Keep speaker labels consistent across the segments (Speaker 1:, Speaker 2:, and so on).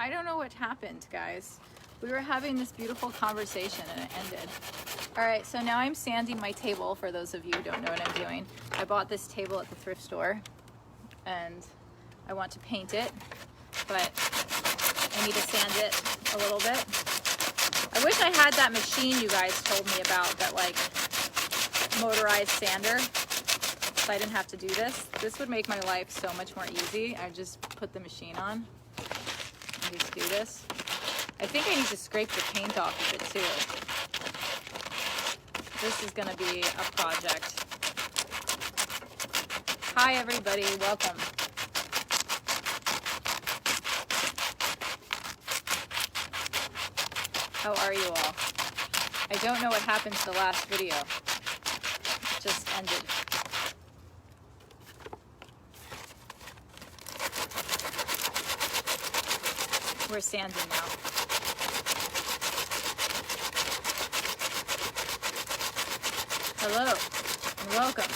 Speaker 1: I don't know what happened, guys. We were having this beautiful conversation and it ended. All right, so now I'm sanding my table, for those of you who don't know what I'm doing. I bought this table at the thrift store and I want to paint it, but I need to sand it a little bit. I wish I had that machine you guys told me about, that like motorized sander, so I didn't have to do this. This would make my life so much more easy. I just put the machine on and just do this. I think I need to scrape the paint off of it too. This is gonna be a project. Hi everybody, welcome. How are you all? I don't know what happened to the last video. It just ended. We're sanding now. Hello, and welcome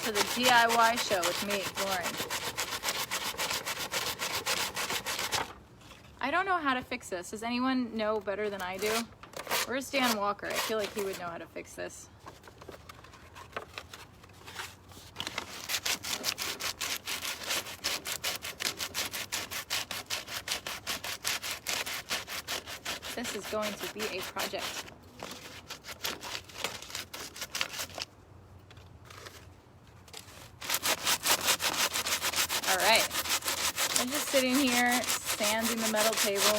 Speaker 1: to the DIY show with me, Lauren. I don't know how to fix this. Does anyone know better than I do? Where's Dan Walker? I feel like he would know how to fix this. This is going to be a project. All right, I'm just sitting here sanding the metal table.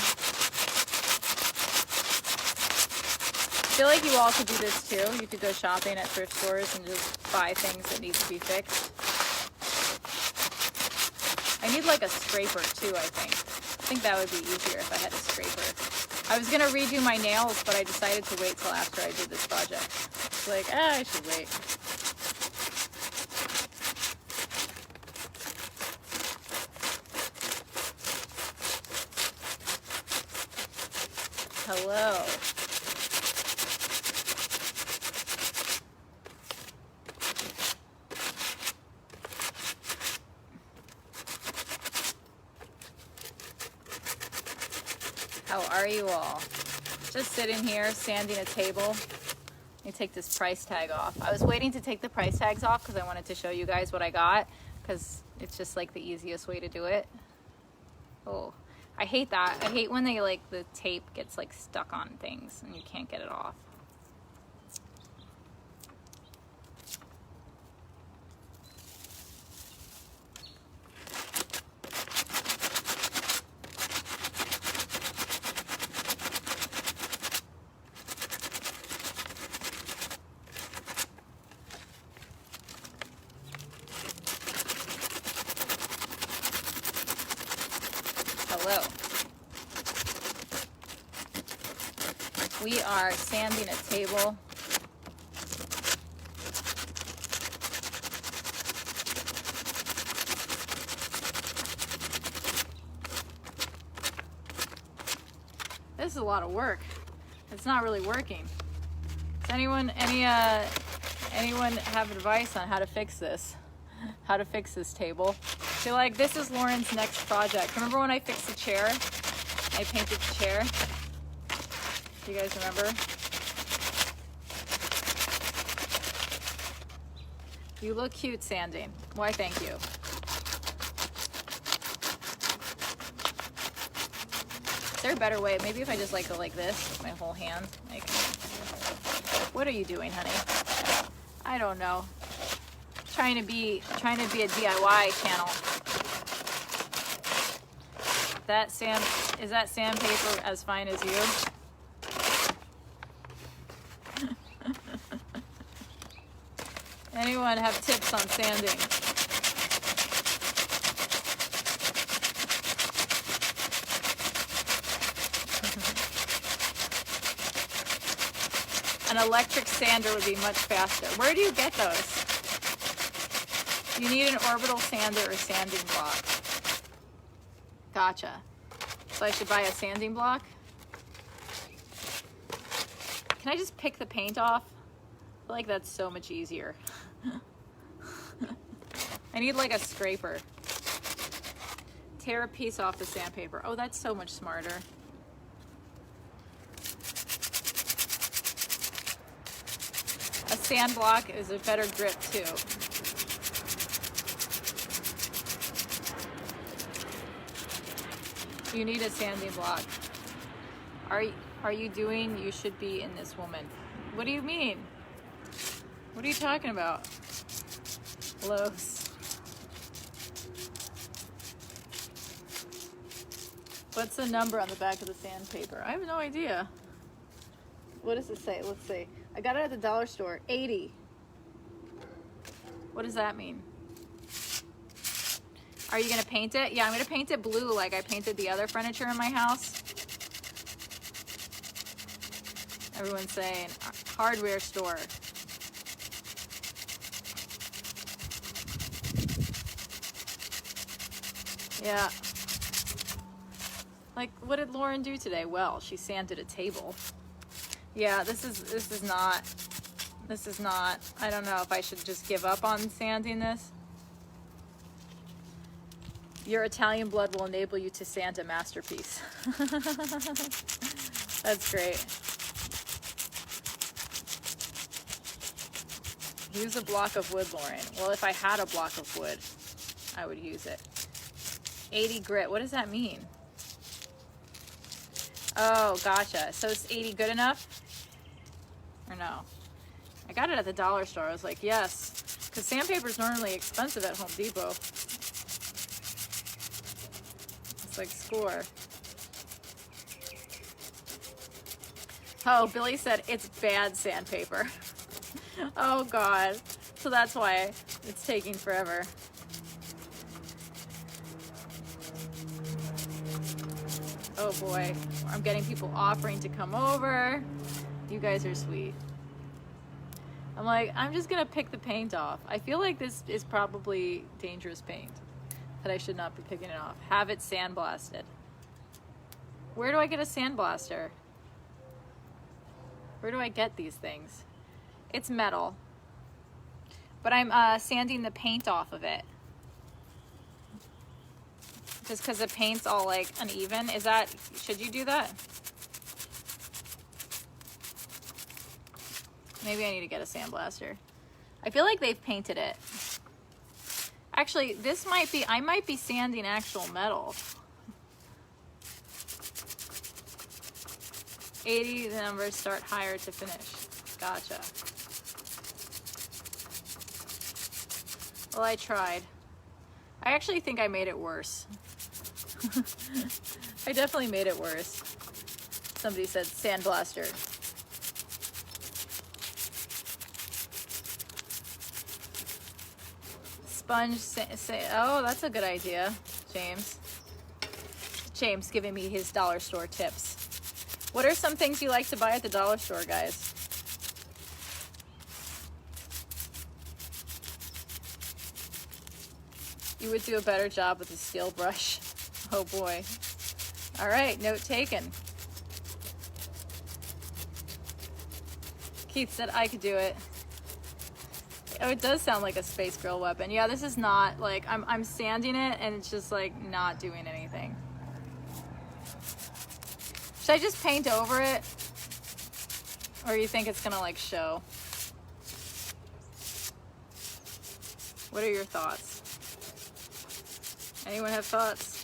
Speaker 1: I feel like you all could do this too. You could go shopping at thrift stores and just buy things that need to be fixed. I need like a scraper too, I think. I think that would be easier if I had a scraper. I was gonna redo my nails, but I decided to wait till after I did this project. It's like, I should wait. Hello. How are you all? Just sitting here sanding a table. Let me take this price tag off. I was waiting to take the price tags off because I wanted to show you guys what I got, because it's just like the easiest way to do it. Oh, I hate that. I hate when they like the tape gets like stuck on things and you can't get it off. Hello. We are sanding a table. This is a lot of work. It's not really working. Does anyone have advice on how to fix this? How to fix this table? I feel like this is Lauren's next project. Remember when I fixed the chair? I painted the chair. Do you guys remember? You look cute sanding. Why, thank you. Is there a better way? Maybe if I just like go like this with my whole hand. Like, what are you doing, honey? I don't know. Trying to be a DIY channel. Is that sandpaper as fine as you? Anyone have tips on sanding? An electric sander would be much faster. Where do you get those? You need an orbital sander or sanding block. Gotcha. So I should buy a sanding block? Can I just pick the paint off? I feel like that's so much easier. I need like a scraper. Tear a piece off the sandpaper. Oh, that's so much smarter. A sand block is a better grip too. You need a sanding block. Are you doing You Should Be in This Woman? What do you mean? What are you talking about? Lows. What's the number on the back of the sandpaper? I have no idea. What does it say? Let's see. I got it at the dollar store. 80. What does that mean? Are you gonna paint it? Yeah, I'm gonna paint it blue like I painted the other furniture in my house. Everyone's saying hardware store. Yeah. Like, what did Lauren do today? Well, she sanded a table. Yeah, this is not, I don't know if I should just give up on sanding this. Your Italian blood will enable you to sand a masterpiece. That's great. Use a block of wood, Lauren. Well, if I had a block of wood, I would use it. 80 grit, what does that mean? Oh, gotcha. So is 80 good enough? Or no? I got it at the dollar store. I was like, yes. Because sandpaper is normally expensive at Home Depot. It's like score. Oh, Billy said it's bad sandpaper. Oh, God. So that's why it's taking forever. Oh boy, I'm getting people offering to come over. You guys are sweet. I'm like, I'm just gonna pick the paint off. I feel like this is probably dangerous paint, that I should not be picking it off. Have it sandblasted. Where do I get a sandblaster? Where do I get these things? It's metal, but I'm sanding the paint off of it. Just because the paint's all like uneven. Is that, should you do that? Maybe I need to get a sandblaster. I feel like they've painted it. Actually, this might be, I might be sanding actual metal. 80, the numbers start higher to finish. Gotcha. Well, I tried. I actually think I made it worse. I definitely made it worse. Somebody said sandblaster. Sponge, oh, that's a good idea, James. James giving me his dollar store tips. What are some things you like to buy at the dollar store, guys? You would do a better job with a steel brush. Oh boy. All right, note taken. Keith said I could do it. Oh, it does sound like a Space Girl weapon. Yeah, this is not, like, I'm sanding it and it's just like not doing anything. Should I just paint over it? Or you think it's gonna like show? What are your thoughts? Anyone have thoughts?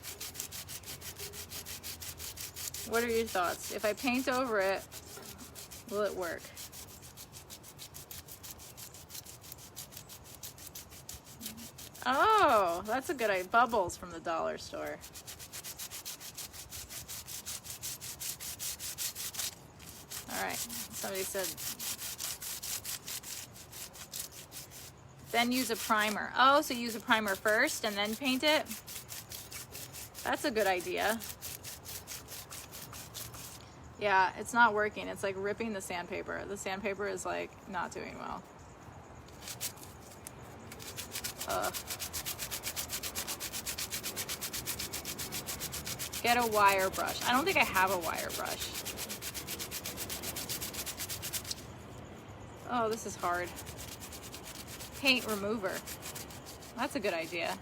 Speaker 1: What are your thoughts? If I paint over it, will it work? Oh, that's a good idea. Bubbles from the dollar store. All right, somebody said, then use a primer. Oh, so use a primer first and then paint it? That's a good idea. Yeah, it's not working. It's like ripping the sandpaper. The sandpaper is like not doing well. Get a wire brush. I don't think I have a wire brush. Oh, this is hard. Paint remover. That's a good idea.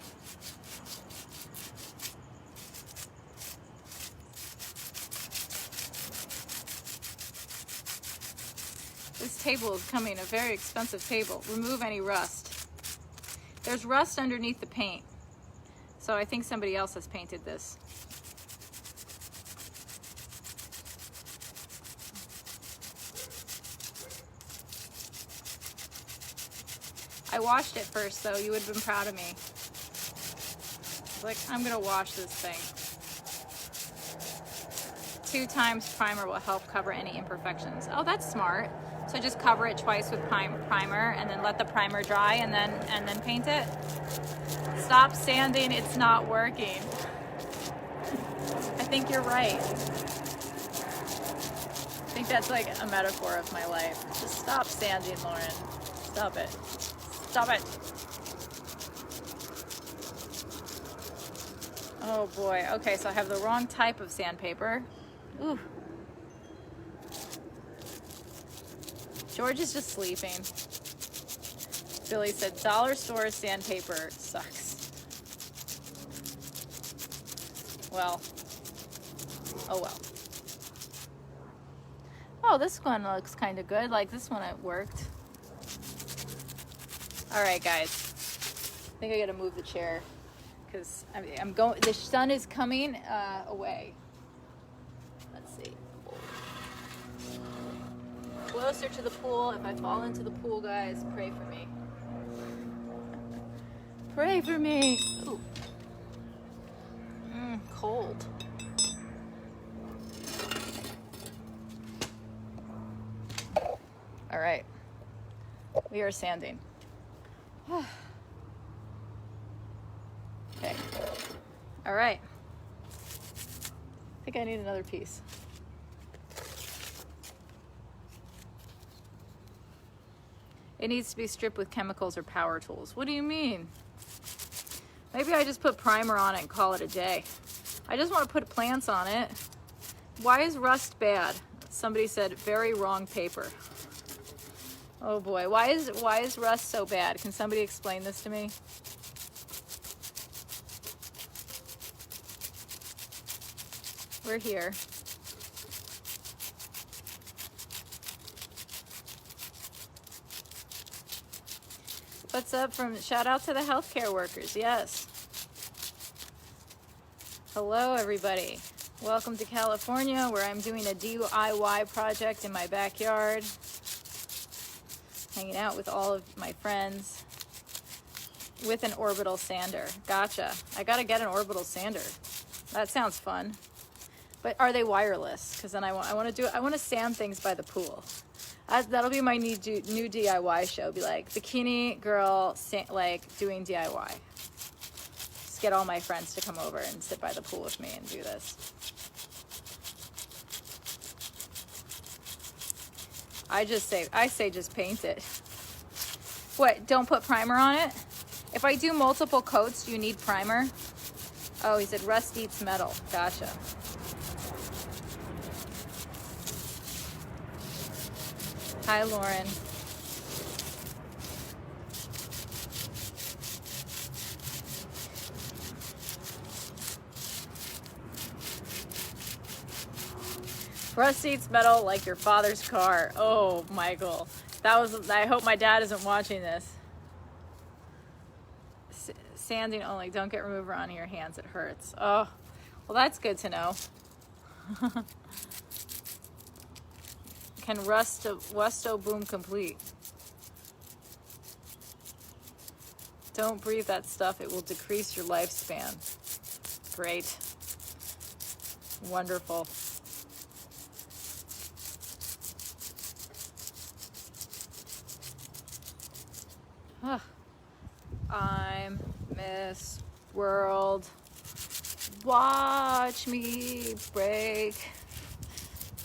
Speaker 1: This table is becoming a very expensive table. Remove any rust. There's rust underneath the paint. So I think somebody else has painted this. I washed it first though, you would have been proud of me. Like, I'm gonna wash this thing. 2 times primer will help cover any imperfections. Oh, that's smart. So just cover it twice with primer and then let the primer dry and then paint it. Stop sanding, it's not working. I think you're right. I think that's like a metaphor of my life. Just stop sanding, Lauren. Stop it. Stop it. Oh boy. Okay, so I have the wrong type of sandpaper. Ooh. George is just sleeping. Billy said, dollar store sandpaper sucks. Well. Oh well. Oh, this one looks kind of good. Like this one, it worked. All right, guys. I think I gotta move the chair because I'm going. The sun is coming away. Let's see. Closer to the pool. If I fall into the pool, guys, pray for me. Pray for me. Ooh. Cold. All right. We are sanding. Okay. All right. I think I need another piece. It needs to be stripped with chemicals or power tools. What do you mean? Maybe I just put primer on it and call it a day. I just want to put plants on it. Why is rust bad? Somebody said very wrong paper. Oh boy, why is rust so bad? Can somebody explain this to me? We're here. What's up from, shout out to the healthcare workers, yes. Hello everybody. Welcome to California where I'm doing a DIY project in my backyard. Hanging out with all of my friends with an orbital sander. Gotcha. I gotta get an orbital sander. That sounds fun. But are they wireless? Because then I want to sand things by the pool. That'll be my new DIY show. Be like bikini girl, like doing DIY. Just get all my friends to come over and sit by the pool with me and do this. I say just paint it. What, don't put primer on it? If I do multiple coats, do you need primer? Oh, he said rust eats metal. Gotcha. Hi, Lauren. Rust eats metal like your father's car. Oh, Michael. I hope my dad isn't watching this. Sanding only. Don't get remover on your hands. It hurts. Oh, well, that's good to know. Can Westo boom complete? Don't breathe that stuff. It will decrease your lifespan. Great. Wonderful. I'm Miss World. Watch me break.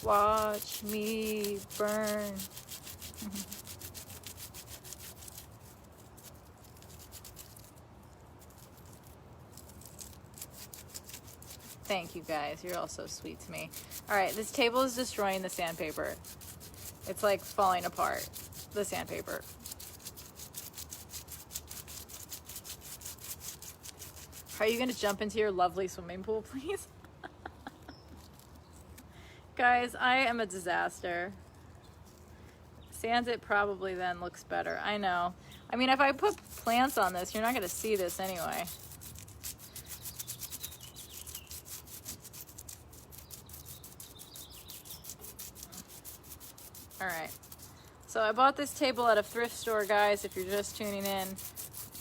Speaker 1: Watch me burn. Thank you guys. You're all so sweet to me. All right, this table is destroying the sandpaper. It's like falling apart, the sandpaper. Are you gonna jump into your lovely swimming pool, please? Guys, I am a disaster. Sand it probably then looks better. I know. I mean, if I put plants on this, you're not going to see this anyway. All right. So I bought this table at a thrift store, guys, if you're just tuning in.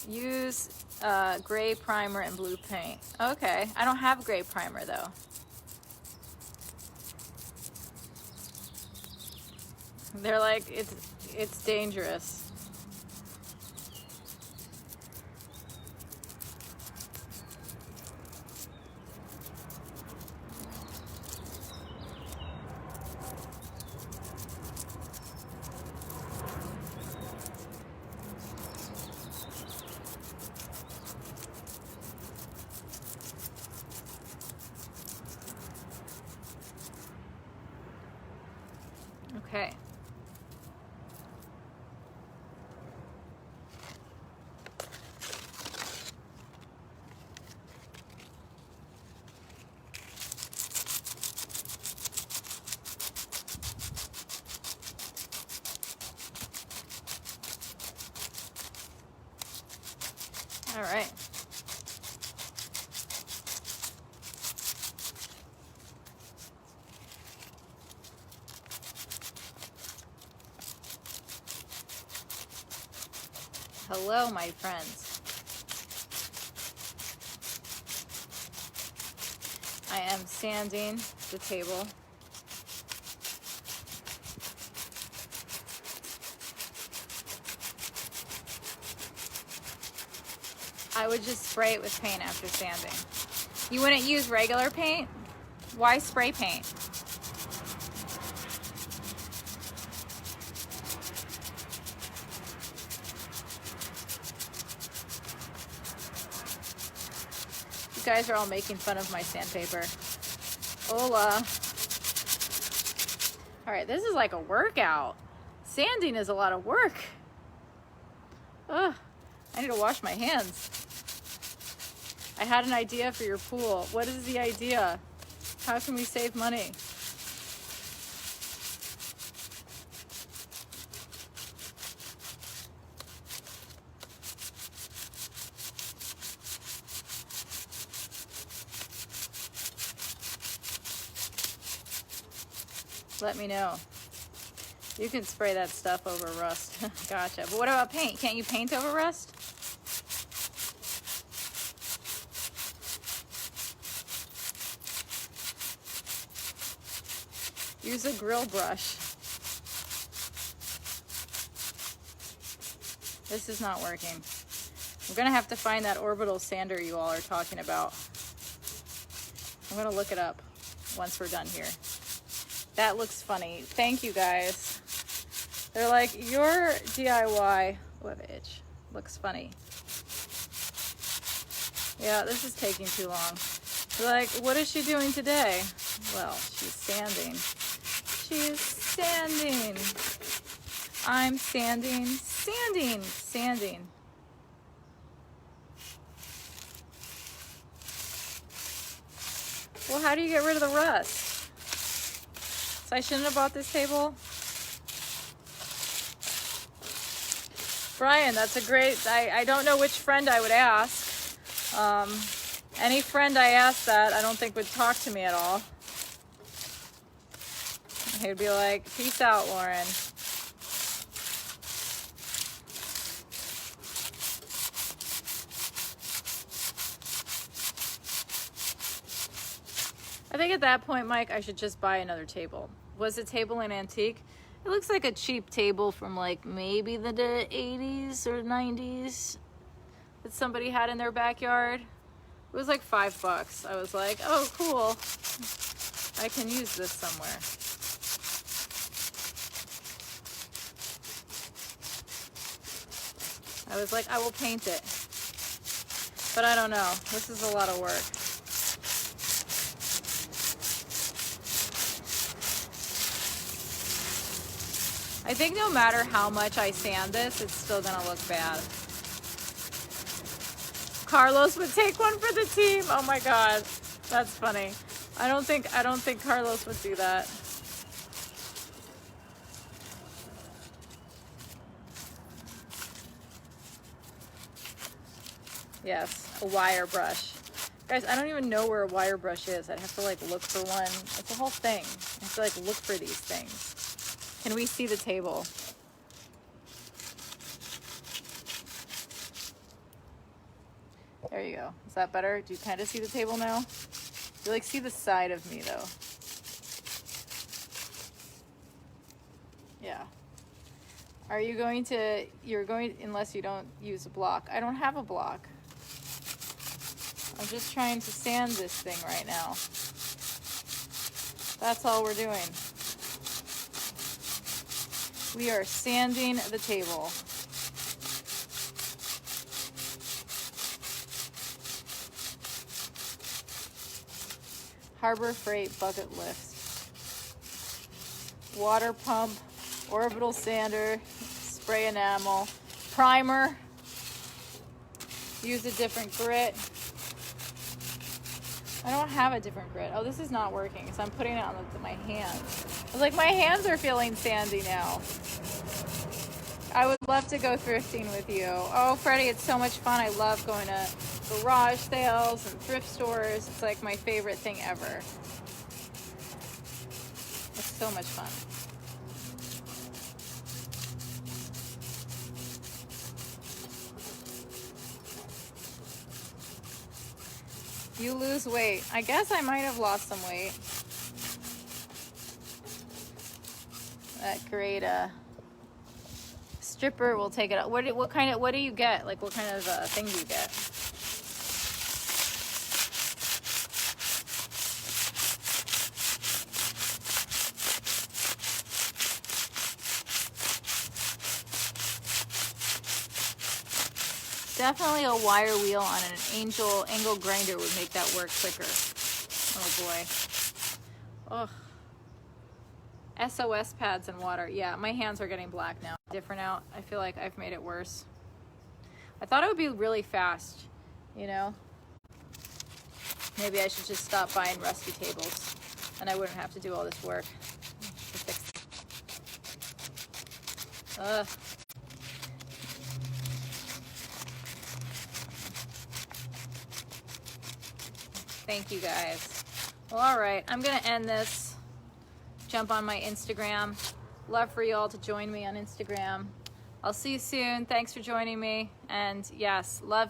Speaker 1: Use gray primer and blue paint. Okay. I don't have gray primer, though. They're like, it's dangerous. Okay. All right. Hello, my friends. I am sanding the table. I would just spray it with paint after sanding. You wouldn't use regular paint? Why spray paint? You guys are all making fun of my sandpaper. Hola. All right, this is like a workout. Sanding is a lot of work. Ugh, I need to wash my hands. I had an idea for your pool. What is the idea? How can we save money? Let me know. You can spray that stuff over rust. Gotcha. But what about paint? Can't you paint over rust? Use a grill brush. This is not working. I'm gonna have to find that orbital sander you all are talking about. I'm gonna look it up once we're done here. That looks funny. Thank you, guys. They're like, your DIY, what itch, looks funny. Yeah, this is taking too long. They're like, what is she doing today? Well, she's sanding. She's sanding. I'm sanding, sanding, sanding. Well, how do you get rid of the rust? So I shouldn't have bought this table? Brian, that's a great, I don't know which friend I would ask. Any friend I asked that, I don't think would talk to me at all. He'd be like, peace out, Lauren. I think at that point, Mike, I should just buy another table. Was the table an antique? It looks like a cheap table from like maybe the 80s or 90s that somebody had in their backyard. It was like $5. I was like, oh, cool. I can use this somewhere. I was like, I will paint it. But I don't know. This is a lot of work. I think no matter how much I sand this, it's still gonna look bad. Carlos would take one for the team. Oh my God, that's funny. I don't think Carlos would do that. Yes, a wire brush. Guys, I don't even know where a wire brush is. I'd have to like look for one. It's a whole thing. I have to like look for these things. Can we see the table? There you go. Is that better? Do you kind of see the table now? You like see the side of me though. Yeah. Are you going to, you're going, unless you don't use a block. I don't have a block. I'm just trying to sand this thing right now. That's all we're doing. We are sanding the table. Harbor Freight bucket lift. Water pump, orbital sander, spray enamel, primer. Use a different grit. I don't have a different grit. Oh, this is not working, so I'm putting it on my hands. I was like, my hands are feeling sandy now. I would love to go thrifting with you. Oh, Freddie, it's so much fun. I love going to garage sales and thrift stores. It's like my favorite thing ever. It's so much fun. You lose weight. I guess I might have lost some weight. That great stripper will take it out. What do you get? Like what kind of thing do you get? Definitely a wire wheel on an angle grinder would make that work quicker. Oh boy. Ugh. SOS pads and water. Yeah, my hands are getting black now. Different out. I feel like I've made it worse. I thought it would be really fast, you know? Maybe I should just stop buying rusty tables and I wouldn't have to do all this work to fix it. Ugh. Thank you guys. Well, all right, I'm gonna end this. Jump on my Instagram. Love for you all to join me on Instagram. I'll see you soon. Thanks for joining me. And yes, love you.